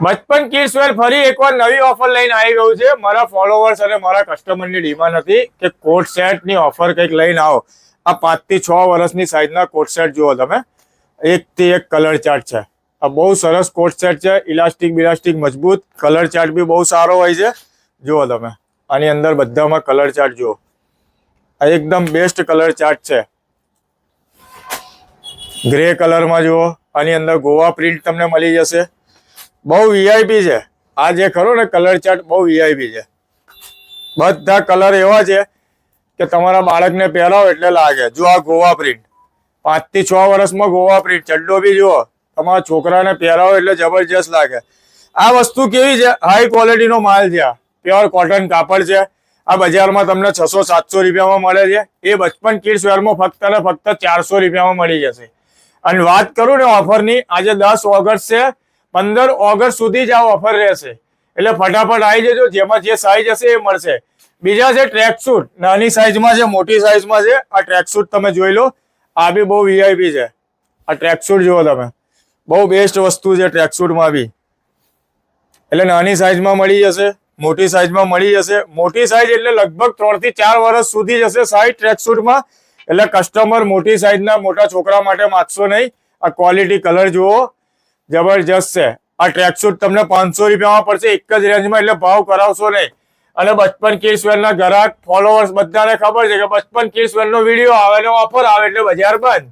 બચપન kids wear ફરી એકવાર નવી ઓફર લઈને આવી ગયું છે. મારા ફોલોવર્સ અને મારા કસ્ટમરની ડિમાન્ડ હતી કે કોટ સેટ ની ઓફર કંઈક લઈને આવો. આ 5 થી 6 વર્ષની સાઈઝના કોટ સેટ જુઓ તમે, એક થી એક કલર ચાર્ટ છે. આ બહુ સરસ કોટ સેટ છે, ઇલાસ્ટિક બિલાસ્ટિક મજબૂત, કલર ચાર્ટ બી બહુ સારો હોય છે. જુઓ તમે આની અંદર બધામાં કલર ચાર્ટ જુઓ, આ એકદમ બેસ્ટ કલર ચાર્ટ છે. ગ્રે કલરમાં જુઓ, આની અંદર ગોવા પ્રિન્ટ તમને મળી જશે. બહુ વીઆઈપી છે આ જે ખરો ને કલર ચાર્ટ, બહુ વીઆઈપી છે. બધા કલર એવા છે કે તમારા બાળકને પહેરાવો એટલે લાગે. જો આ ગોવા પ્રિન્ટ, 5 થી 6 વર્ષમાં ગોવા પ્રિન્ટ ચડ્ડો બી જુઓ, તમારા છોકરાને પહેરાવો એટલે જબરજસ્ત લાગે. આ વસ્તુ કેવી છે, હાઈ ક્વોલિટીનો માલ છે. આ પ્યોર કોટન કાપડ છે. આ બજારમાં તમને 600-700 રૂપિયામાં મળે છે. એ બચપન કિડ્સ વેરમાં ફક્ત ને ફક્ત 400 રૂપિયામાં મળી જશે. અને વાત કરું ને ઓફરની, આજે 10 ઓગસ્ટ છે, 15 ઓગસ્ટ સુધી જ આ ઓફર રહેશે. એટલે ફટાફટ આવી જજો, જેમાં જે સાઈઝ હશે એ મળશે. બીજા છે ટ્રેક સૂટ, નાની સાઈઝમાં છે, મોટી સાઈઝમાં છે. આ ટ્રેક સૂટ તમે જોઈ લો, આ બી બહુ વીઆઈપી છે. આ ટ્રેક સૂટ જુઓ તમે, બહુ બેસ્ટ વસ્તુ છે ટ્રેક સૂટમાં બી. એટલે નાની સાઈઝમાં મળી જશે, મોટી સાઈઝમાં મળી જશે. મોટી સાઈઝ એટલે લગભગ 3 થી 4 વર્ષ સુધી જશે સાઈઝ ટ્રેક સૂટમાં. એટલે કસ્ટમર મોટી સાઈઝના મોટા છોકરા માટે માગશો નહીં. આ ક્વોલિટી કલર જુઓ, જબરજસ્ત છે. આ ટ્રેક સૂટ તમને 500 રૂપિયામાં પડશે, એક જ રેન્જમાં. એટલે ભાવ કરાવશો નહીં. અને બચપન કિડ્સ વેરના ગ્રાહક ફોલોવર્સ બધાને ખબર છે કે બચપન કિડ્સ વેરનો વિડીયો આવે ને ઓફર આવે એટલે બજાર બંધ.